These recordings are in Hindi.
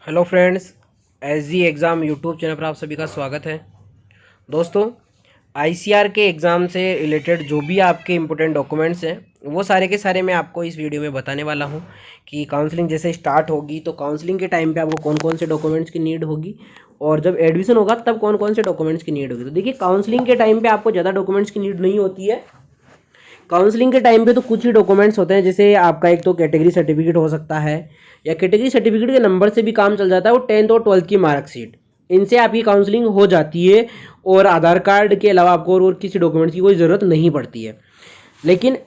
Hello friends, SG exam YouTube channel पर आप सभी का स्वागत है। दोस्तों, आईसीआर के एग्ज़ाम से रिलेटेड जो भी आपके इम्पोर्टेंट डॉक्यूमेंट्स हैं वो सारे के सारे मैं आपको इस वीडियो में बताने वाला हूं कि काउंसलिंग जैसे स्टार्ट होगी तो काउंसलिंग के टाइम पे आपको कौन कौन से डॉक्यूमेंट्स की नीड होगी और जब एडमिशन होगा तब कौन कौन से डॉक्यूमेंट्स की नीड होगी। तो देखिए, काउंसलिंग के टाइम पर आपको ज़्यादा डॉक्यूमेंट्स की नीड नहीं होती है। काउंसलिंग के टाइम पे तो कुछ ही डॉक्यूमेंट्स होते हैं, जैसे आपका एक तो कैटेगरी सर्टिफिकेट हो सकता है या कैटेगरी सर्टिफिकेट के नंबर से भी काम चल जाता है, वो 10th और 12th की मार्कशीट, इनसे आपकी काउंसलिंग हो जाती है और आधार कार्ड के अलावा आपको और किसी डॉक्यूमेंट्स की कोई ज़रूरत नहीं पड़ती है। लेकिन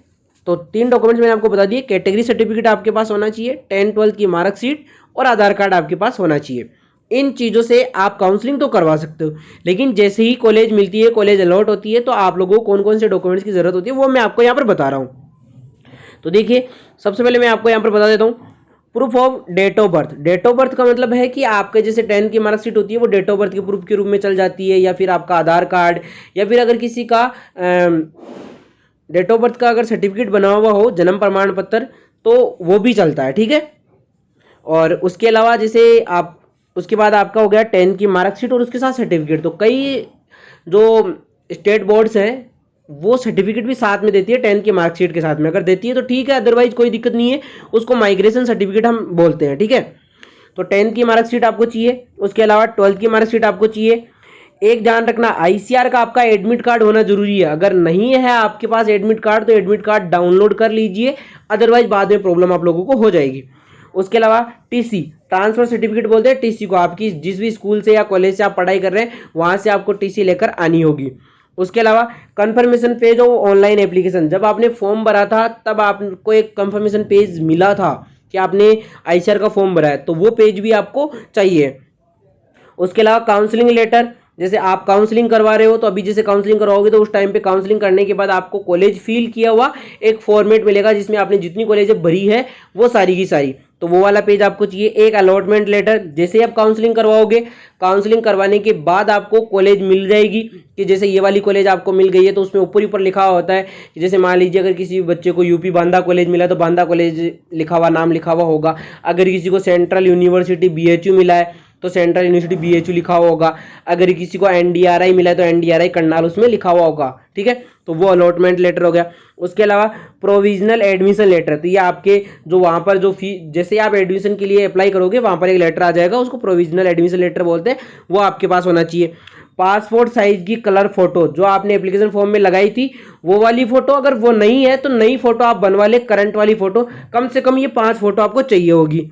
तो 3 डॉक्यूमेंट्स मैंने आपको बता दिए, कैटेगरी सर्टिफिकेट आपके पास होना चाहिए, 10th 12th की मार्कशीट और आधार कार्ड आपके पास होना चाहिए। इन चीज़ों से आप काउंसलिंग तो करवा सकते हो, लेकिन जैसे ही कॉलेज मिलती है, कॉलेज अलॉट होती है, तो आप लोगों को कौन कौन से डॉक्यूमेंट्स की ज़रूरत होती है वो मैं आपको यहाँ पर बता रहा हूँ। तो देखिए, सबसे पहले मैं आपको यहाँ पर बता देता हूँ, proof of date of birth. Date of birth का मतलब है कि आपके जैसे 10th की मार्कशीट होती है वो डेट ऑफ बर्थ के प्रूफ के रूप में चल जाती है, या फिर आपका आधार कार्ड, या फिर अगर किसी का डेट ऑफ बर्थ का अगर सर्टिफिकेट बना हुआ हो, जन्म प्रमाण पत्र, तो वो भी चलता है, ठीक है। और उसके अलावा जैसे आप उसके बाद आपका हो गया 10th की मार्कशीट और उसके साथ सर्टिफिकेट। तो कई जो स्टेट बोर्ड्स हैं वो सर्टिफिकेट भी साथ में देती है 10th की मार्कशीट के साथ में, अगर देती है तो ठीक है, अदरवाइज कोई दिक्कत नहीं है, उसको माइग्रेशन सर्टिफिकेट हम बोलते हैं, ठीक है। तो 10th की मार्कशीट आपको चाहिए, उसके अलावा 12th की मार्कशीट आपको चाहिए। एक ध्यान रखना, आईसीआर का आपका एडमिट कार्ड होना जरूरी है। अगर नहीं है आपके पास एडमिट कार्ड तो एडमिट कार्ड डाउनलोड कर लीजिए, अदरवाइज बाद में प्रॉब्लम आप लोगों को हो जाएगी। उसके अलावा टीसी, ट्रांसफर सर्टिफिकेट बोलते हैं टीसी को, आपकी जिस भी स्कूल से या कॉलेज से आप पढ़ाई कर रहे हैं वहां से आपको टीसी लेकर आनी होगी। उसके अलावा कंफर्मेशन पेज और ऑनलाइन एप्लीकेशन, जब आपने फॉर्म भरा था तब आपको एक कंफर्मेशन पेज मिला था कि आपने आईसीआर का फॉर्म भरा है, तो वो पेज भी आपको चाहिए। उसके अलावा काउंसलिंग लेटर, जैसे आप काउंसलिंग करवा रहे हो तो अभी जैसे काउंसलिंग करवाओगे तो उस टाइम पे काउंसलिंग करने के बाद आपको कॉलेज फिल किया हुआ एक फॉर्मेट मिलेगा जिसमें आपने जितनी कॉलेज भरी है वो सारी की सारी, तो वो वाला पेज आपको चाहिए। एक अलॉटमेंट लेटर, जैसे आप काउंसलिंग करवाओगे, काउंसलिंग करवाने के बाद आपको कॉलेज मिल जाएगी कि जैसे ये वाली कॉलेज आपको मिल गई है, तो उसमें ऊपर ऊपर लिखा होता है कि जैसे मान लीजिए अगर किसी बच्चे को यूपी बांदा कॉलेज मिला तो बांदा कॉलेज लिखा हुआ, नाम लिखा हुआ होगा। अगर किसी को सेंट्रल यूनिवर्सिटी बीएचयू मिला है तो सेंट्रल यूनिवर्सिटी बीएचयू लिखा हुआ होगा। अगर किसी को एनडीआरआई मिला है तो एनडीआरआई करनाल उसमें लिखा हुआ होगा, ठीक है। तो वो अलॉटमेंट लेटर हो गया। उसके अलावा प्रोविजनल एडमिशन लेटर, तो ये आपके जो वहाँ पर जो फी, जैसे आप एडमिशन के लिए अप्लाई करोगे वहाँ पर एक लेटर आ जाएगा, उसको प्रोविजनल एडमिशन लेटर बोलते हैं, वो आपके पास होना चाहिए। पासपोर्ट साइज की कलर फोटो, जो आपने एप्लीकेशन फॉर्म में लगाई थी वो वाली फोटो, अगर वो नहीं है तो नई फोटो आप बनवा ले, करंट वाली फोटो, कम से कम ये 5 फोटो आपको चाहिए होगी।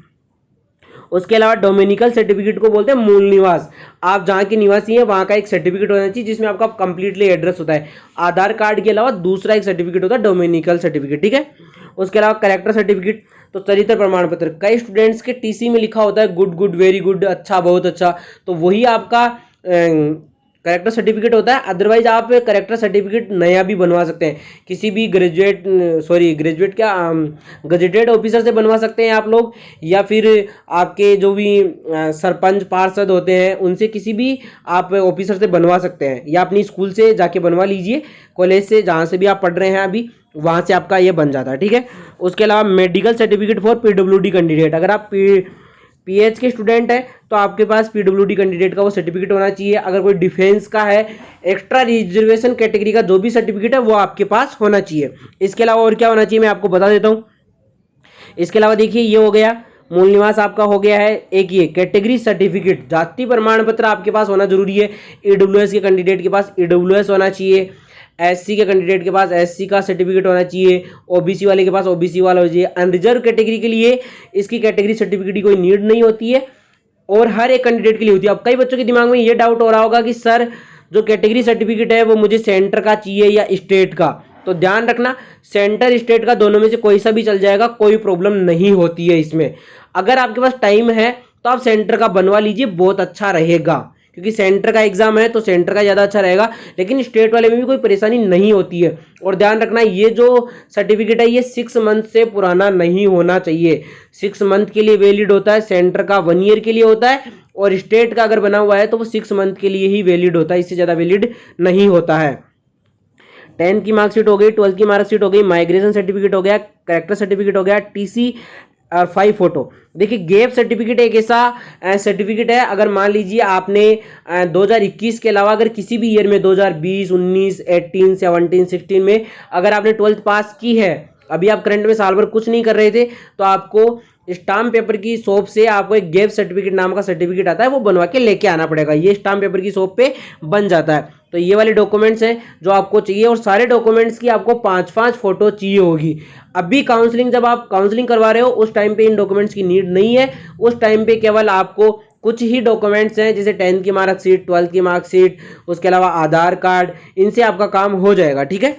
उसके अलावा डोमिनिकल सर्टिफिकेट को बोलते हैं मूल निवास, आप जहाँ के निवासी हैं वहाँ का एक सर्टिफिकेट होना चाहिए जिसमें आपका कंप्लीटली एड्रेस होता है। आधार कार्ड के अलावा दूसरा एक सर्टिफिकेट होता है डोमिनिकल सर्टिफिकेट, ठीक है। उसके अलावा कैरेक्टर सर्टिफिकेट, तो चरित्र प्रमाण पत्र, कई स्टूडेंट्स के टीसी में लिखा होता है गुड गुड, वेरी गुड, अच्छा, बहुत अच्छा, तो वही आपका करेक्टर सर्टिफिकेट होता है। अदरवाइज आप करेक्टर सर्टिफिकेट नया भी बनवा सकते हैं, किसी भी ग्रेजुएट क्या गजेटेड ऑफिसर से बनवा सकते हैं आप लोग, या फिर आपके जो भी सरपंच पार्षद होते हैं उनसे, किसी भी आप ऑफिसर से बनवा सकते हैं, या अपनी स्कूल से जाके बनवा लीजिए, कॉलेज से जहाँ से भी आप पढ़ रहे हैं अभी वहाँ से आपका ये बन जाता है, ठीक है। उसके अलावा medical certificate for PWD candidate, अगर आप पीएच के स्टूडेंट है तो आपके पास पीडब्ल्यूडी कैंडिडेट का वो सर्टिफिकेट होना चाहिए। अगर कोई डिफेंस का है, एक्स्ट्रा रिजर्वेशन कैटेगरी का जो भी सर्टिफिकेट है वो आपके पास होना चाहिए। इसके अलावा और क्या होना चाहिए मैं आपको बता देता हूँ। इसके अलावा देखिए, ये हो गया मूल निवास आपका हो गया है। एक ये कैटेगरी सर्टिफिकेट, जाति प्रमाण पत्र आपके पास होना जरूरी है। ईडब्ल्यूएस के कैंडिडेट के पास ईडब्ल्यूएस होना चाहिए, एससी के कैंडिडेट के पास एससी का सर्टिफिकेट होना चाहिए, ओबीसी वाले के पास ओबीसी वाला होना चाहिए। अनरिजर्व कैटेगरी के लिए इसकी कैटेगरी सर्टिफिकेट की कोई नीड नहीं होती है और हर एक कैंडिडेट के लिए होती है। अब कई बच्चों के दिमाग में ये डाउट हो रहा होगा कि सर जो कैटेगरी सर्टिफिकेट है वो मुझे सेंटर का चाहिए या स्टेट का, तो ध्यान रखना, सेंटर स्टेट का दोनों में से कोई सा भी चल जाएगा, कोई प्रॉब्लम नहीं होती है इसमें। अगर आपके पास टाइम है तो आप सेंटर का बनवा लीजिए, बहुत अच्छा रहेगा, क्योंकि सेंटर का एग्जाम है तो सेंटर का ज़्यादा अच्छा रहेगा, लेकिन स्टेट वाले में भी कोई परेशानी नहीं होती है। और ध्यान रखना, ये जो सर्टिफिकेट है ये 6 मंथ से पुराना नहीं होना चाहिए। 6 मंथ के लिए वैलिड होता है, सेंटर का 1 ईयर के लिए होता है, और स्टेट का अगर बना हुआ है तो वो 6 मंथ के लिए ही वैलिड होता है, इससे ज़्यादा वैलिड नहीं होता है। 10th की मार्कशीट हो गई, 12th की मार्कशीट हो गई, माइग्रेशन सर्टिफिकेट हो गया, कैरेक्टर सर्टिफिकेट हो गया, टीसी और 5 फोटो। देखिए गैप सर्टिफिकेट एक ऐसा सर्टिफिकेट है, अगर मान लीजिए आपने 2021 के अलावा अगर किसी भी ईयर में 2020, 19, 18, 17, 16 में अगर आपने 12th पास की है, अभी आप करंट में साल भर कुछ नहीं कर रहे थे, तो आपको स्टाम्प पेपर की शॉप से आपको एक गैप सर्टिफिकेट नाम का सर्टिफिकेट आता है, वो बनवा के लेके आना पड़ेगा। ये स्टाम्प पेपर की शॉप पे बन जाता है। तो ये वाले डॉक्यूमेंट्स हैं जो आपको चाहिए, और सारे डॉक्यूमेंट्स की आपको 5-5 फोटो चाहिए होगी। अभी काउंसलिंग, जब आप काउंसलिंग करवा रहे हो उस टाइम पे इन डॉक्यूमेंट्स की नीड नहीं है। उस टाइम पे केवल आपको कुछ ही डॉक्यूमेंट्स हैं, जैसे 10th की मार्कशीट, 12th की मार्कशीट, उसके अलावा आधार कार्ड, इनसे आपका काम हो जाएगा। ठीक है।